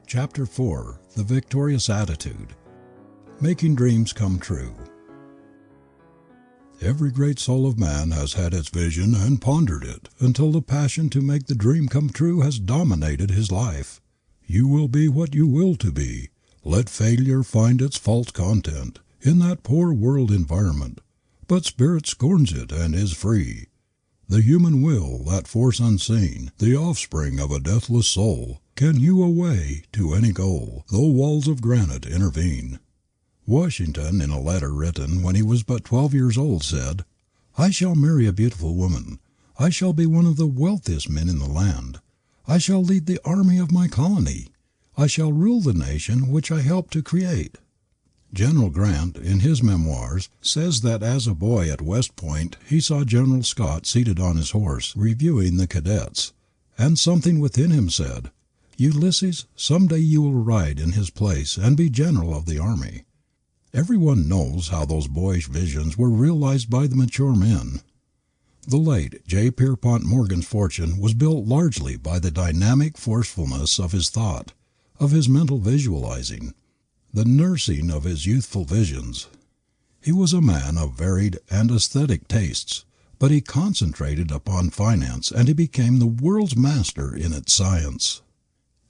Chapter 4. The Victorious Attitude. Making Dreams Come True. Every great soul of man has had its vision and pondered it until the passion to make the dream come true has dominated his life. You will be what you will to be. Let failure find its false content in that poor world environment, but spirit scorns it and is free. The human will, that force unseen, the offspring of a deathless soul, can hew a way to any goal, though walls of granite intervene. Washington, in a letter written when he was but 12 years old, said, "I shall marry a beautiful woman. I shall be one of the wealthiest men in the land. I shall lead the army of my colony. I shall rule the nation which I helped to create." General Grant, in his memoirs, says that as a boy at West Point he saw General Scott seated on his horse, reviewing the cadets, and something within him said, "Ulysses, some day you will ride in his place and be general of the army." Everyone knows how those boyish visions were realized by the mature men. The late J. Pierpont Morgan's fortune was built largely by the dynamic forcefulness of his thought, of his mental visualizing, the nursing of his youthful visions. He was a man of varied and aesthetic tastes, but he concentrated upon finance and he became the world's master in its science.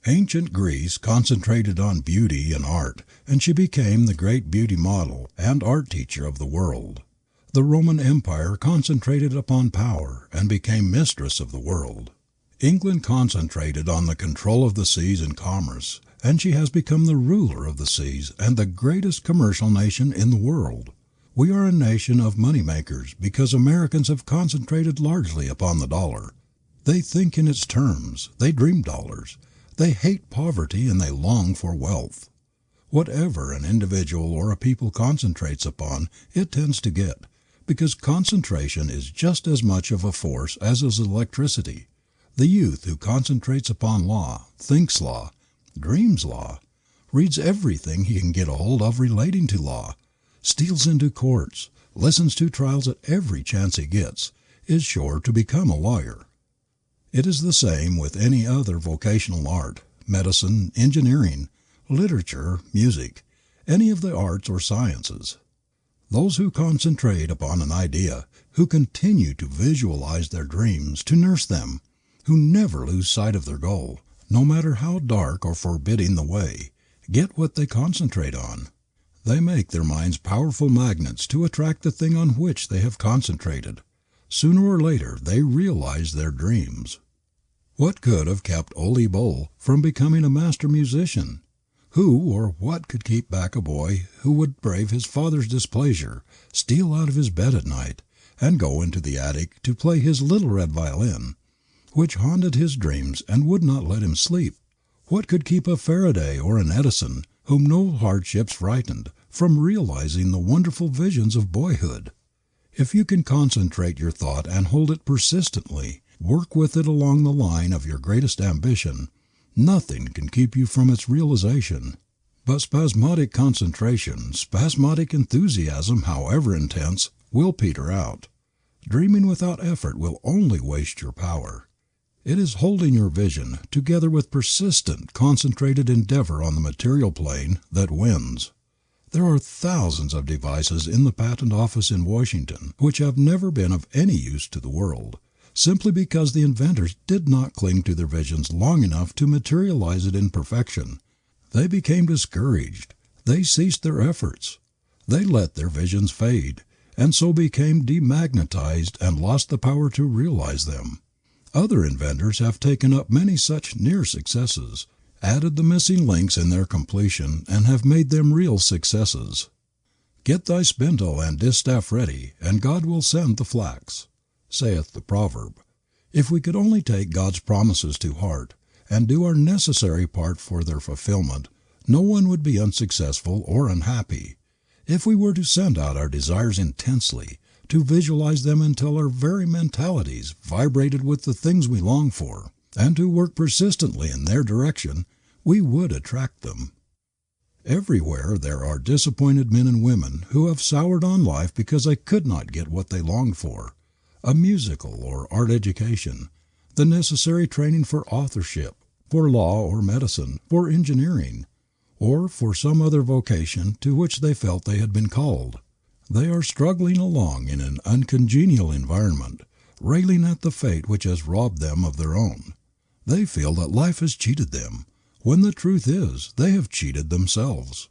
Ancient Greece concentrated on beauty and art, and she became the great beauty model and art teacher of the world. The Roman Empire concentrated upon power and became mistress of the world. England concentrated on the control of the seas and commerce, and she has become the ruler of the seas and the greatest commercial nation in the world. We are a nation of money makers because Americans have concentrated largely upon the dollar. They think in its terms, they dream dollars. They hate poverty and they long for wealth. Whatever an individual or a people concentrates upon, it tends to get, because concentration is just as much of a force as is electricity. The youth who concentrates upon law, thinks law, dreams law, reads everything he can get a hold of relating to law, steals into courts, listens to trials at every chance he gets, is sure to become a lawyer. It is the same with any other vocational art, medicine, engineering, literature, music, any of the arts or sciences. Those who concentrate upon an idea, who continue to visualize their dreams, to nurse them, who never lose sight of their goal, no matter how dark or forbidding the way, get what they concentrate on. They make their minds powerful magnets to attract the thing on which they have concentrated. Sooner or later they realize their dreams. What could have kept Ole Bull from becoming a master musician? Who or what could keep back a boy who would brave his father's displeasure, steal out of his bed at night, and go into the attic to play his little red violin, which haunted his dreams and would not let him sleep? What could keep a Faraday or an Edison, whom no hardships frightened, from realizing the wonderful visions of boyhood? If you can concentrate your thought and hold it persistently, work with it along the line of your greatest ambition, nothing can keep you from its realization. But spasmodic concentration, spasmodic enthusiasm, however intense, will peter out. Dreaming without effort will only waste your power. It is holding your vision, together with persistent, concentrated endeavor on the material plane, that wins. There are thousands of devices in the patent office in Washington which have never been of any use to the world, simply because the inventors did not cling to their visions long enough to materialize it in perfection. They became discouraged. They ceased their efforts. They let their visions fade, and so became demagnetized and lost the power to realize them. Other inventors have taken up many such near successes, added the missing links in their completion, and have made them real successes. "Get thy spindle and distaff ready, and God will send the flax," saith the proverb. If we could only take God's promises to heart, and do our necessary part for their fulfillment, no one would be unsuccessful or unhappy. If we were to send out our desires intensely, to visualize them until our very mentalities vibrated with the things we long for, and to work persistently in their direction, we would attract them. Everywhere there are disappointed men and women who have soured on life because they could not get what they longed for, a musical or art education, the necessary training for authorship, for law or medicine, for engineering, or for some other vocation to which they felt they had been called. They are struggling along in an uncongenial environment, railing at the fate which has robbed them of their own. They feel that life has cheated them, when the truth is they have cheated themselves.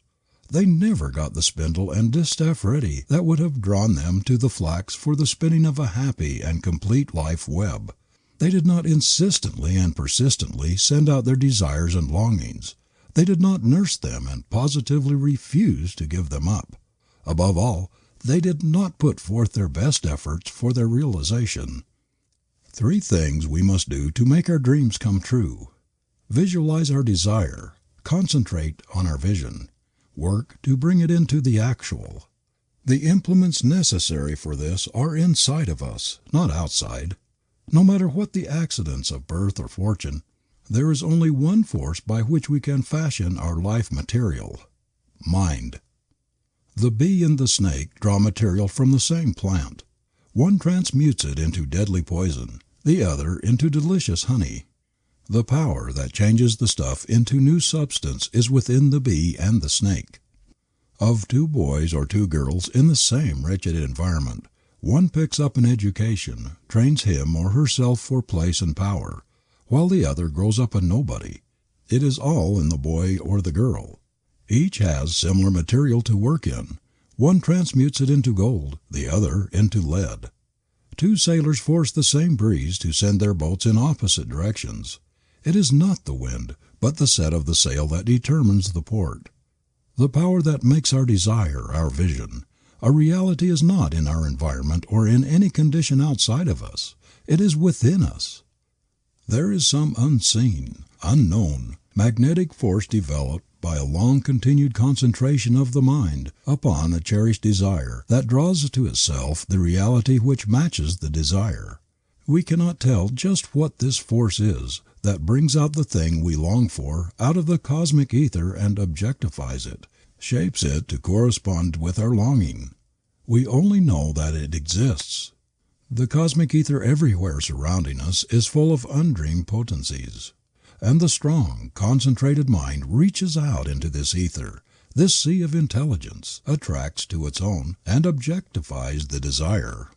They never got the spindle and distaff ready that would have drawn them to the flax for the spinning of a happy and complete life web. They did not insistently and persistently send out their desires and longings. They did not nurse them and positively refuse to give them up. Above all, they did not put forth their best efforts for their realization. 3 things we must do to make our dreams come true. Visualize our desire. Concentrate on our vision. Work to bring it into the actual. The implements necessary for this are inside of us, not outside. No matter what the accidents of birth or fortune, there is only one force by which we can fashion our life material: mind. The bee and the snake draw material from the same plant. One transmutes it into deadly poison, the other into delicious honey. The power that changes the stuff into new substance is within the bee and the snake. Of 2 boys or 2 girls in the same wretched environment, one picks up an education, trains him or herself for place and power, while the other grows up a nobody. It is all in the boy or the girl. Each has similar material to work in. One transmutes it into gold, the other into lead. 2 sailors force the same breeze to send their boats in opposite directions. It is not the wind, but the set of the sail that determines the port. The power that makes our desire our vision. A reality is not in our environment or in any condition outside of us. It is within us. There is some unseen, unknown, magnetic force developed by a long-continued concentration of the mind upon a cherished desire that draws to itself the reality which matches the desire. We cannot tell just what this force is that brings out the thing we long for out of the cosmic ether and objectifies it, shapes it to correspond with our longing. We only know that it exists. The cosmic ether everywhere surrounding us is full of undreamed potencies, and the strong, concentrated mind reaches out into this ether, this sea of intelligence, attracts to its own, and objectifies the desire.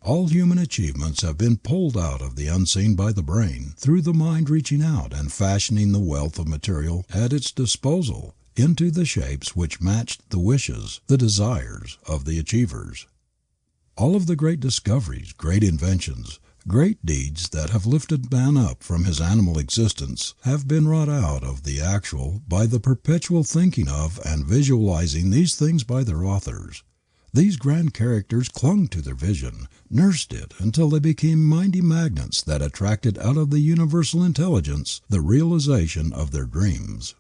All human achievements have been pulled out of the unseen by the brain, through the mind reaching out and fashioning the wealth of material at its disposal into the shapes which matched the wishes, the desires of the achievers. All of the great discoveries, great inventions, great deeds that have lifted man up from his animal existence have been wrought out of the actual by the perpetual thinking of and visualizing these things by their authors. These grand characters clung to their vision, nursed it until they became mighty magnets that attracted out of the universal intelligence the realization of their dreams.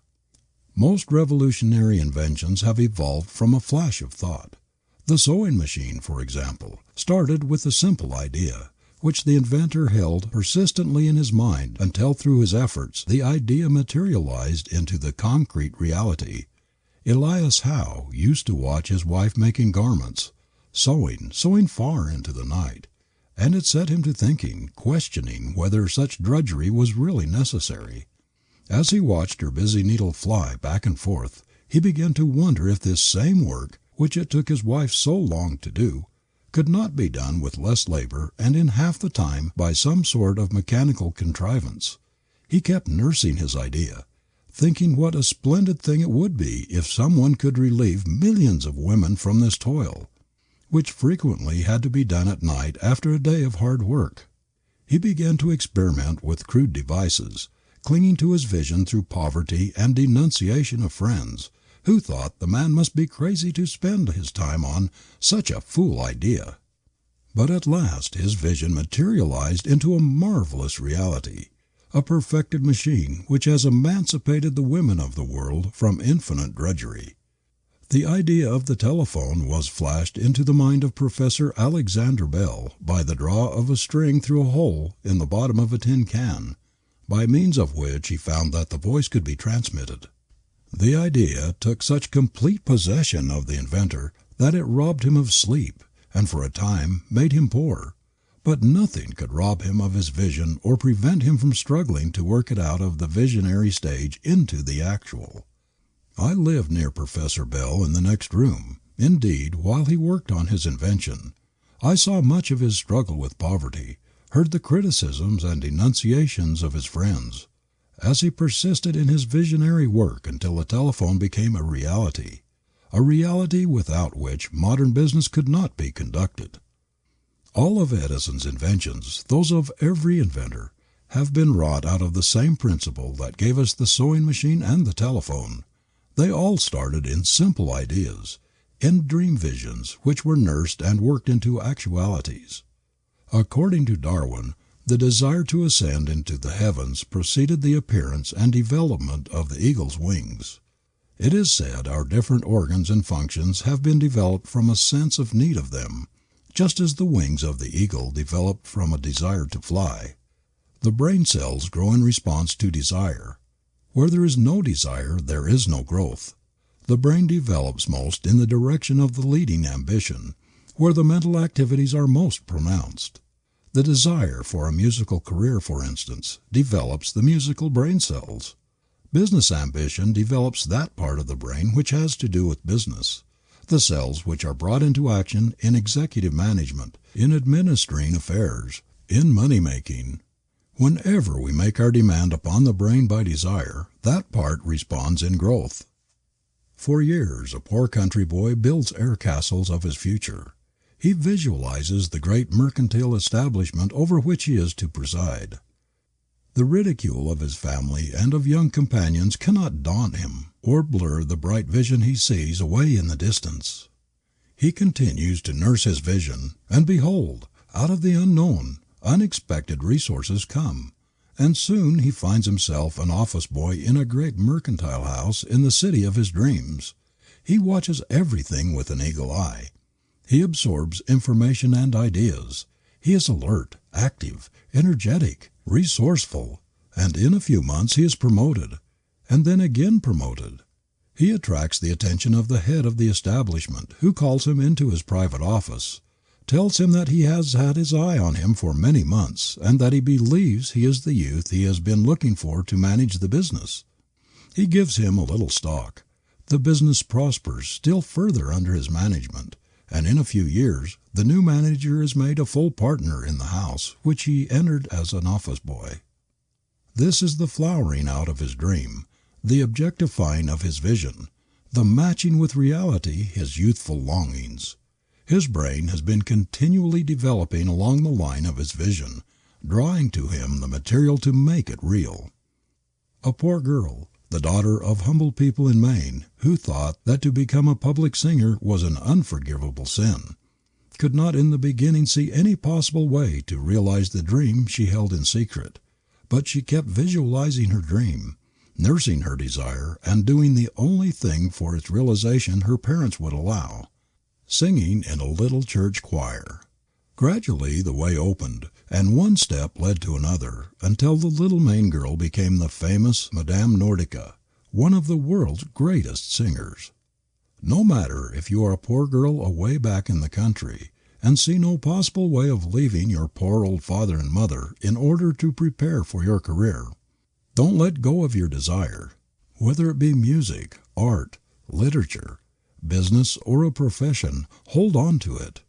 Most revolutionary inventions have evolved from a flash of thought. The sewing machine, for example, started with a simple idea, which the inventor held persistently in his mind until through his efforts the idea materialized into the concrete reality. Elias Howe used to watch his wife making garments, sewing far into the night, and it set him to thinking, questioning whether such drudgery was really necessary. As he watched her busy needle fly back and forth, he began to wonder if this same work, which it took his wife so long to do, could not be done with less labor and in half the time by some sort of mechanical contrivance. He kept nursing his idea, thinking what a splendid thing it would be if someone could relieve millions of women from this toil, which frequently had to be done at night after a day of hard work. He began to experiment with crude devices, clinging to his vision through poverty and denunciation of friends, who thought the man must be crazy to spend his time on such a fool idea. But at last his vision materialized into a marvelous reality, a perfected machine which has emancipated the women of the world from infinite drudgery. The idea of the telephone was flashed into the mind of Professor Alexander Bell by the draw of a string through a hole in the bottom of a tin can, by means of which he found that the voice could be transmitted. The idea took such complete possession of the inventor that it robbed him of sleep, and for a time made him poor. But nothing could rob him of his vision or prevent him from struggling to work it out of the visionary stage into the actual. I lived near Professor Bell in the next room. Indeed, while he worked on his invention, I saw much of his struggle with poverty, heard the criticisms and denunciations of his friends, as he persisted in his visionary work until the telephone became a reality without which modern business could not be conducted. All of Edison's inventions, those of every inventor, have been wrought out of the same principle that gave us the sewing machine and the telephone. They all started in simple ideas, in dream visions which were nursed and worked into actualities. According to Darwin, the desire to ascend into the heavens preceded the appearance and development of the eagle's wings. It is said our different organs and functions have been developed from a sense of need of them, just as the wings of the eagle developed from a desire to fly. The brain cells grow in response to desire. Where there is no desire, there is no growth. The brain develops most in the direction of the leading ambition, where the mental activities are most pronounced. The desire for a musical career, for instance, develops the musical brain cells. Business ambition develops that part of the brain which has to do with business. The cells which are brought into action in executive management, in administering affairs, in money-making. Whenever we make our demand upon the brain by desire, that part responds in growth. For years a poor country boy builds air castles of his future. He visualizes the great mercantile establishment over which he is to preside. The ridicule of his family and of young companions cannot daunt him or blur the bright vision he sees away in the distance. He continues to nurse his vision, and behold, out of the unknown, unexpected resources come, and soon he finds himself an office boy in a great mercantile house in the city of his dreams. He watches everything with an eagle eye. He absorbs information and ideas. He is alert, active, energetic, resourceful, and in a few months he is promoted, and then again promoted. He attracts the attention of the head of the establishment, who calls him into his private office, tells him that he has had his eye on him for many months, and that he believes he is the youth he has been looking for to manage the business. He gives him a little stock. The business prospers still further under his management, and in a few years the new manager is made a full partner in the house which he entered as an office boy. This is the flowering out of his dream, the objectifying of his vision, the matching with reality his youthful longings. His brain has been continually developing along the line of his vision, drawing to him the material to make it real. A poor girl, the daughter of humble people in Maine, who thought that to become a public singer was an unforgivable sin, could not in the beginning see any possible way to realize the dream she held in secret, but she kept visualizing her dream, nursing her desire, and doing the only thing for its realization her parents would allow, singing in a little church choir. Gradually the way opened, and one step led to another, until the little Maine girl became the famous Madame Nordica, one of the world's greatest singers. No matter if you are a poor girl away back in the country, and see no possible way of leaving your poor old father and mother in order to prepare for your career, don't let go of your desire. Whether it be music, art, literature, business, or a profession, hold on to it.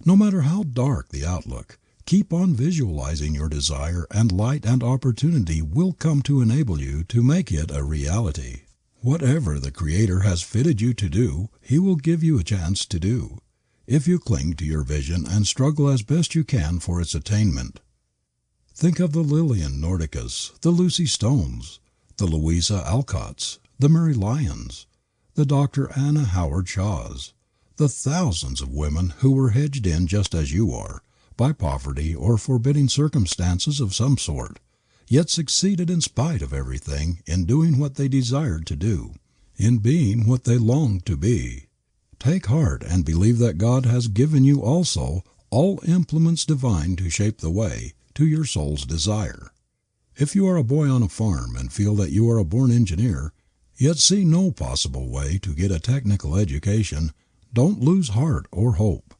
No matter how dark the outlook, keep on visualizing your desire, and light and opportunity will come to enable you to make it a reality. Whatever the Creator has fitted you to do, He will give you a chance to do, if you cling to your vision and struggle as best you can for its attainment. Think of the Lillian Nordicas, the Lucy Stones, the Louisa Alcotts, the Mary Lyons, the Dr. Anna Howard Shaws, the thousands of women who were hedged in just as you are, by poverty or forbidding circumstances of some sort, yet succeeded in spite of everything in doing what they desired to do, in being what they longed to be. Take heart and believe that God has given you also all implements divine to shape the way to your soul's desire. If you are a boy on a farm and feel that you are a born engineer, yet see no possible way to get a technical education, don't lose heart or hope.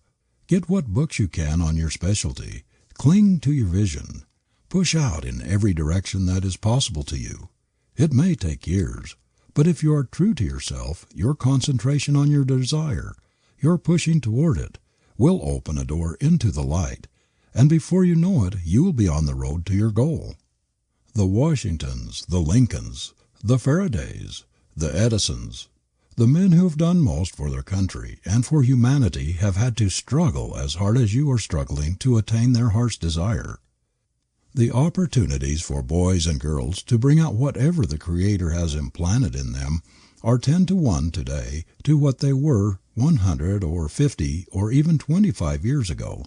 Get what books you can on your specialty, Cling to your vision. Push out in every direction that is possible to you. It may take years, but if you are true to yourself, your concentration on your desire, your pushing toward it, will open a door into the light, and before you know it, you will be on the road to your goal. The Washingtons, the Lincolns, the Faradays, the Edisons, the men who have done most for their country and for humanity have had to struggle as hard as you are struggling to attain their heart's desire. The opportunities for boys and girls to bring out whatever the Creator has implanted in them are 10 to 1 today to what they were 100 or 50 or even 25 years ago.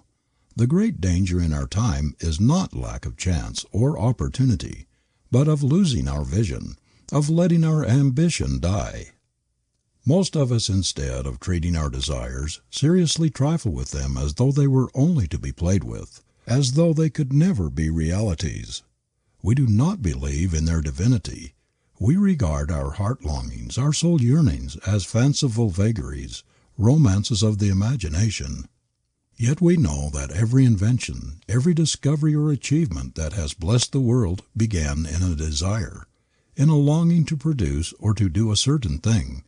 The great danger in our time is not lack of chance or opportunity, but of losing our vision, of letting our ambition die. Most of us, instead of treating our desires, seriously trifle with them as though they were only to be played with, as though they could never be realities. We do not believe in their divinity. We regard our heart longings, our soul yearnings, as fanciful vagaries, romances of the imagination. Yet we know that every invention, every discovery or achievement that has blessed the world began in a desire, in a longing to produce or to do a certain thing,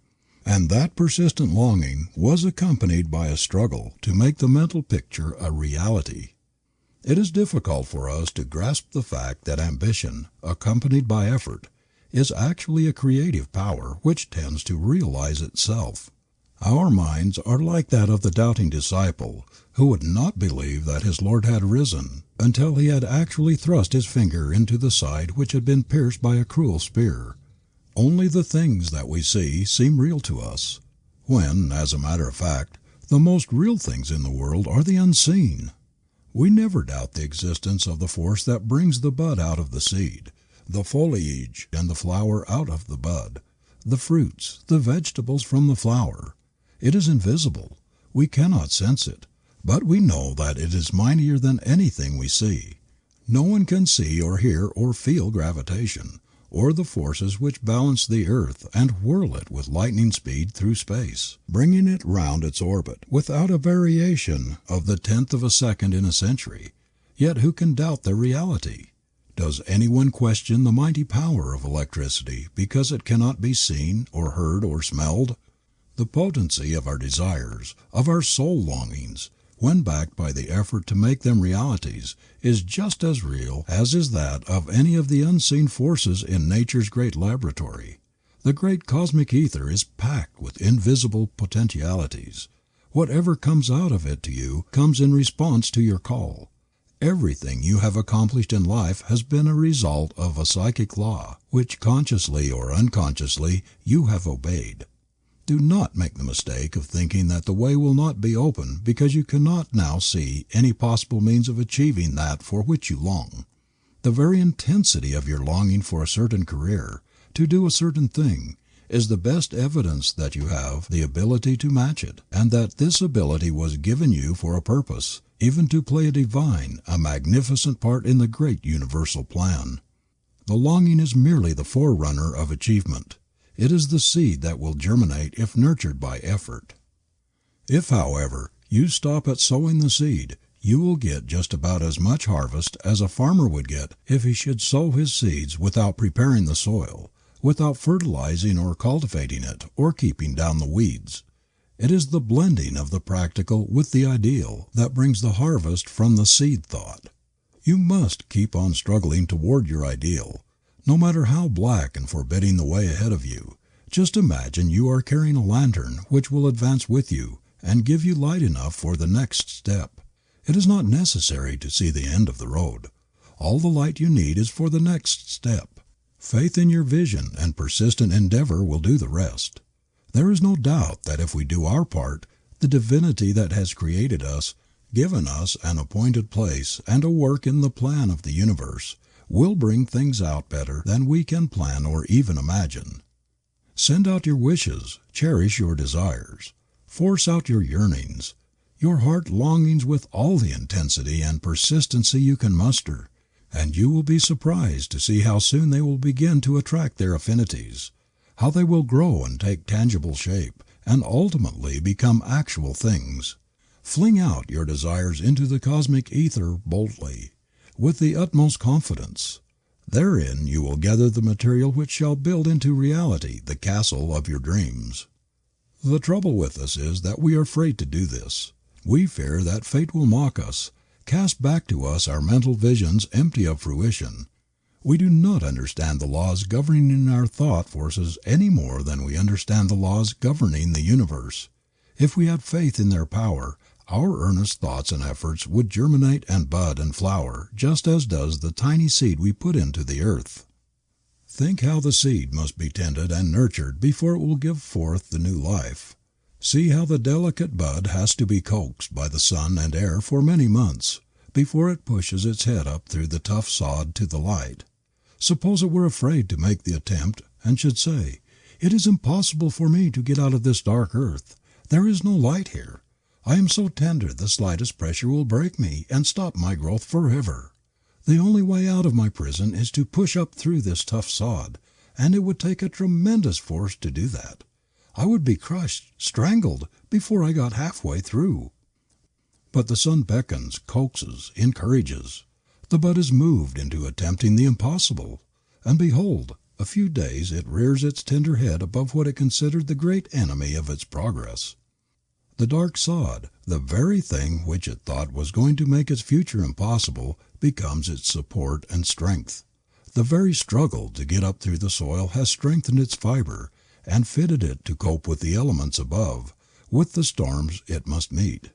and that persistent longing was accompanied by a struggle to make the mental picture a reality. It is difficult for us to grasp the fact that ambition, accompanied by effort, is actually a creative power which tends to realize itself. Our minds are like that of the doubting disciple who would not believe that his Lord had risen until he had actually thrust his finger into the side which had been pierced by a cruel spear. Only the things that we see seem real to us, when, as a matter of fact, the most real things in the world are the unseen. We never doubt the existence of the force that brings the bud out of the seed, the foliage and the flower out of the bud, the fruits, the vegetables from the flower. It is invisible. We cannot sense it, but we know that it is mightier than anything we see. No one can see or hear or feel gravitation, or the forces which balance the earth and whirl it with lightning speed through space, bringing it round its orbit without a variation of the 10th of a second in a century. Yet who can doubt their reality? Does anyone question the mighty power of electricity because it cannot be seen or heard or smelled? The potency of our desires, of our soul longings, when backed by the effort to make them realities, is just as real as is that of any of the unseen forces in nature's great laboratory. The great cosmic ether is packed with invisible potentialities. Whatever comes out of it to you comes in response to your call. Everything you have accomplished in life has been a result of a psychic law, which consciously or unconsciously you have obeyed. Do not make the mistake of thinking that the way will not be open because you cannot now see any possible means of achieving that for which you long. The very intensity of your longing for a certain career, to do a certain thing, is the best evidence that you have the ability to match it, and that this ability was given you for a purpose, even to play a divine, a magnificent part in the great universal plan. The longing is merely the forerunner of achievement. It is the seed that will germinate if nurtured by effort. If, however, you stop at sowing the seed, you will get just about as much harvest as a farmer would get if he should sow his seeds without preparing the soil, without fertilizing or cultivating it, or keeping down the weeds. It is the blending of the practical with the ideal that brings the harvest from the seed thought. You must keep on struggling toward your ideal. No matter how black and forbidding the way ahead of you, just imagine you are carrying a lantern which will advance with you and give you light enough for the next step. It is not necessary to see the end of the road. All the light you need is for the next step. Faith in your vision and persistent endeavor will do the rest. There is no doubt that if we do our part, the divinity that has created us, given us an appointed place and a work in the plan of the universe, will bring things out better than we can plan or even imagine. Send out your wishes, cherish your desires, force out your yearnings, your heart longings with all the intensity and persistency you can muster, and you will be surprised to see how soon they will begin to attract their affinities, how they will grow and take tangible shape, and ultimately become actual things. Fling out your desires into the cosmic ether boldly, with the utmost confidence. Therein you will gather the material which shall build into reality the castle of your dreams. The trouble with us is that we are afraid to do this. We fear that fate will mock us, cast back to us our mental visions empty of fruition. We do not understand the laws governing our thought forces any more than we understand the laws governing the universe. If we had faith in their power, our earnest thoughts and efforts would germinate and bud and flower just as does the tiny seed we put into the earth. Think how the seed must be tended and nurtured before it will give forth the new life. See how the delicate bud has to be coaxed by the sun and air for many months before it pushes its head up through the tough sod to the light. Suppose it were afraid to make the attempt and should say, "It is impossible for me to get out of this dark earth. There is no light here. I am so tender the slightest pressure will break me and stop my growth forever. The only way out of my prison is to push up through this tough sod, and it would take a tremendous force to do that. I would be crushed, strangled, before I got halfway through." But the sun beckons, coaxes, encourages. The bud is moved into attempting the impossible, and behold, a few days it rears its tender head above what it considered the great enemy of its progress. The dark sod, the very thing which it thought was going to make its future impossible, becomes its support and strength. The very struggle to get up through the soil has strengthened its fiber and fitted it to cope with the elements above, with the storms it must meet.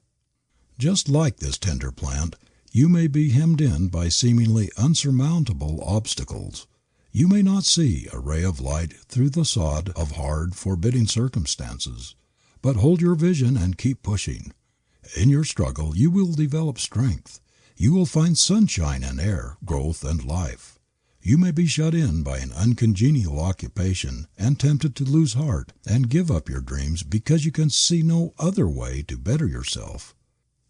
Just like this tender plant, you may be hemmed in by seemingly unsurmountable obstacles. You may not see a ray of light through the sod of hard, forbidding circumstances. But hold your vision and keep pushing. In your struggle you will develop strength. You will find sunshine and air, growth and life. You may be shut in by an uncongenial occupation and tempted to lose heart and give up your dreams because you can see no other way to better yourself.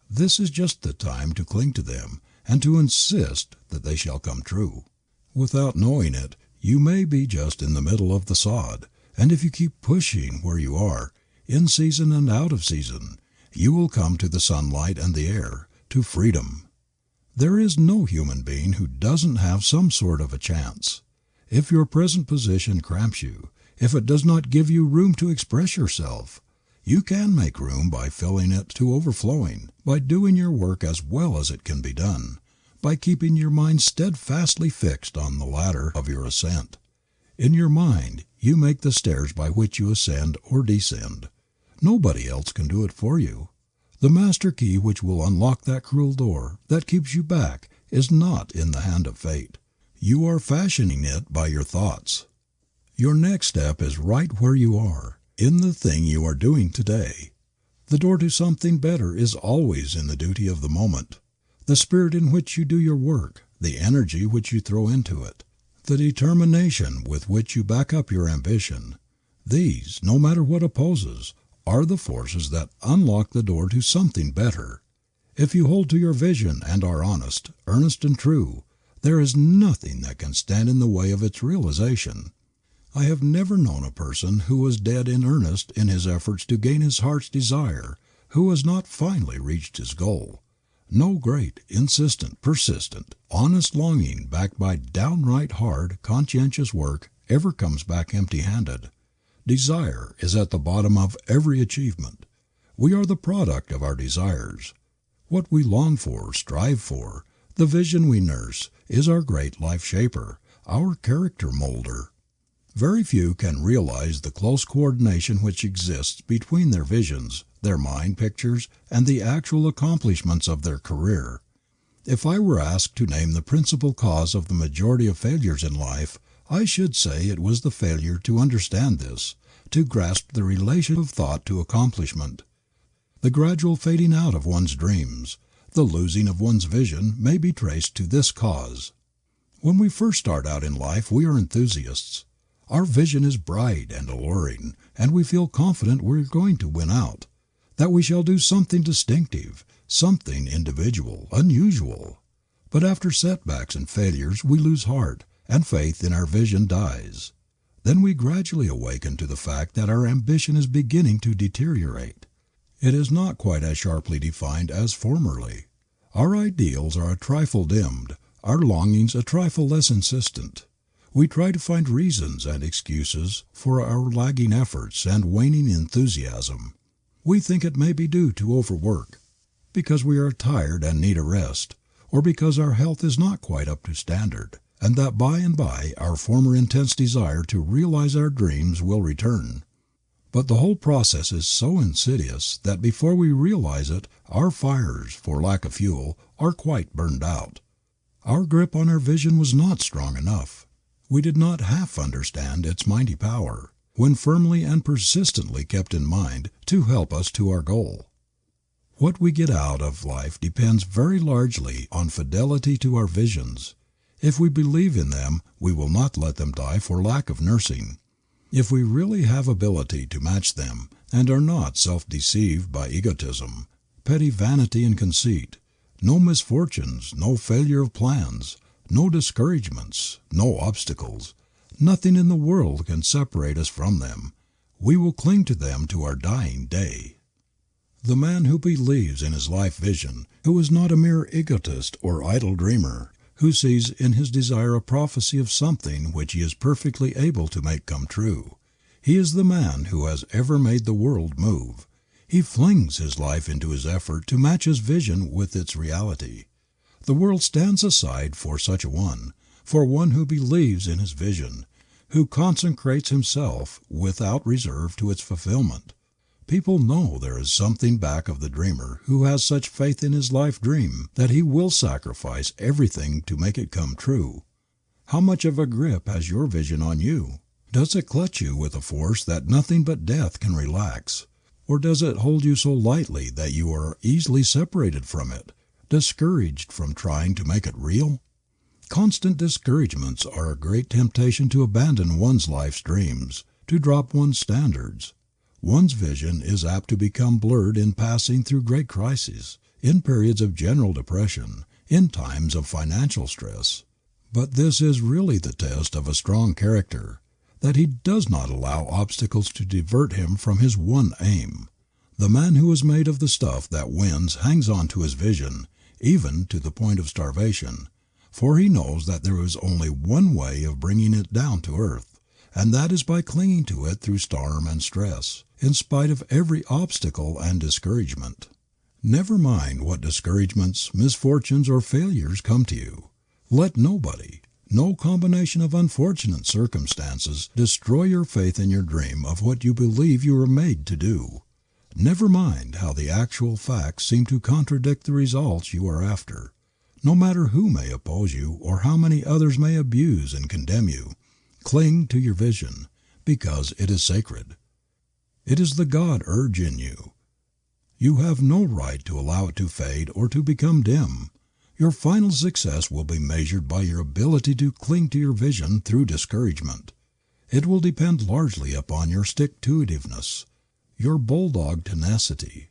This is just the time to cling to them and to insist that they shall come true. Without knowing it, you may be just in the middle of the sod, and if you keep pushing where you are, in season and out of season, you will come to the sunlight and the air, to freedom. There is no human being who doesn't have some sort of a chance. If your present position cramps you, if it does not give you room to express yourself, you can make room by filling it to overflowing, by doing your work as well as it can be done, by keeping your mind steadfastly fixed on the ladder of your ascent. In your mind, you make the stairs by which you ascend or descend. Nobody else can do it for you. The master key which will unlock that cruel door that keeps you back is not in the hand of fate. You are fashioning it by your thoughts. Your next step is right where you are, in the thing you are doing today. The door to something better is always in the duty of the moment. The spirit in which you do your work, the energy which you throw into it, the determination with which you back up your ambition, these, no matter what opposes, are the forces that unlock the door to something better. If you hold to your vision and are honest, earnest, and true, there is nothing that can stand in the way of its realization. I have never known a person who was dead in earnest in his efforts to gain his heart's desire who has not finally reached his goal. No great, insistent, persistent, honest longing backed by downright hard, conscientious work ever comes back empty-handed. Desire is at the bottom of every achievement. We are the product of our desires. What we long for, strive for, the vision we nurse, is our great life shaper, our character molder. Very few can realize the close coordination which exists between their visions, their mind pictures, and the actual accomplishments of their career. If I were asked to name the principal cause of the majority of failures in life, I should say it was the failure to understand this, to grasp the relation of thought to accomplishment. The gradual fading out of one's dreams, the losing of one's vision may be traced to this cause. When we first start out in life we are enthusiasts. Our vision is bright and alluring, and we feel confident we are going to win out, that we shall do something distinctive, something individual, unusual. But after setbacks and failures we lose heart, and faith in our vision dies. Then we gradually awaken to the fact that our ambition is beginning to deteriorate. It is not quite as sharply defined as formerly. Our ideals are a trifle dimmed, our longings a trifle less insistent. We try to find reasons and excuses for our lagging efforts and waning enthusiasm. We think it may be due to overwork, because we are tired and need a rest, or because our health is not quite up to standard, and that by and by our former intense desire to realize our dreams will return. But the whole process is so insidious that before we realize it, our fires, for lack of fuel, are quite burned out. Our grip on our vision was not strong enough. We did not half understand its mighty power, when firmly and persistently kept in mind, to help us to our goal. What we get out of life depends very largely on fidelity to our visions. If we believe in them, we will not let them die for lack of nursing. If we really have ability to match them, and are not self-deceived by egotism, petty vanity and conceit, no misfortunes, no failure of plans, no discouragements, no obstacles, nothing in the world can separate us from them. We will cling to them to our dying day. The man who believes in his life vision, who is not a mere egotist or idle dreamer, who sees in his desire a prophecy of something which he is perfectly able to make come true. He is the man who has ever made the world move. He flings his life into his effort to match his vision with its reality. The world stands aside for such a one, for one who believes in his vision, who consecrates himself without reserve to its fulfillment. People know there is something back of the dreamer who has such faith in his life dream that he will sacrifice everything to make it come true. How much of a grip has your vision on you? Does it clutch you with a force that nothing but death can relax? Or does it hold you so lightly that you are easily separated from it, discouraged from trying to make it real? Constant discouragements are a great temptation to abandon one's life's dreams, to drop one's standards. One's vision is apt to become blurred in passing through great crises, in periods of general depression, in times of financial stress. But this is really the test of a strong character, that he does not allow obstacles to divert him from his one aim. The man who is made of the stuff that wins hangs on to his vision, even to the point of starvation, for he knows that there is only one way of bringing it down to earth, and that is by clinging to it through storm and stress, in spite of every obstacle and discouragement. Never mind what discouragements, misfortunes, or failures come to you. Let nobody, no combination of unfortunate circumstances, destroy your faith in your dream of what you believe you are made to do. Never mind how the actual facts seem to contradict the results you are after. No matter who may oppose you or how many others may abuse and condemn you, cling to your vision, because it is sacred. It is the God urge in you. You have no right to allow it to fade or to become dim. Your final success will be measured by your ability to cling to your vision through discouragement. It will depend largely upon your stick-to-itiveness, your bulldog tenacity.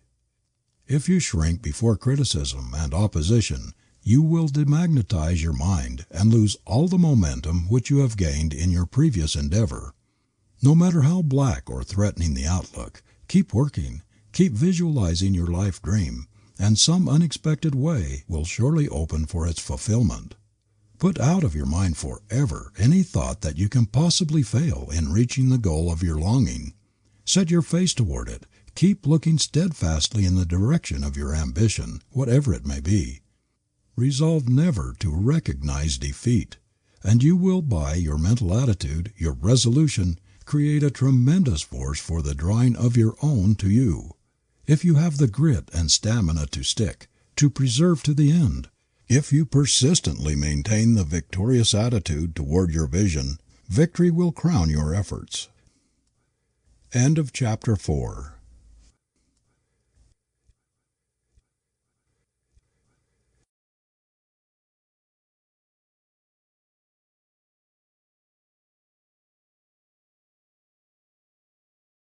If you shrink before criticism and opposition, you will demagnetize your mind and lose all the momentum which you have gained in your previous endeavor. No matter how black or threatening the outlook, keep working, keep visualizing your life dream, and some unexpected way will surely open for its fulfillment. Put out of your mind forever any thought that you can possibly fail in reaching the goal of your longing. Set your face toward it. Keep looking steadfastly in the direction of your ambition, whatever it may be. Resolve never to recognize defeat, and you will, by your mental attitude, your resolution, create a tremendous force for the drawing of your own to you. If you have the grit and stamina to stick, to persevere to the end, if you persistently maintain the victorious attitude toward your vision, victory will crown your efforts. End of chapter 4.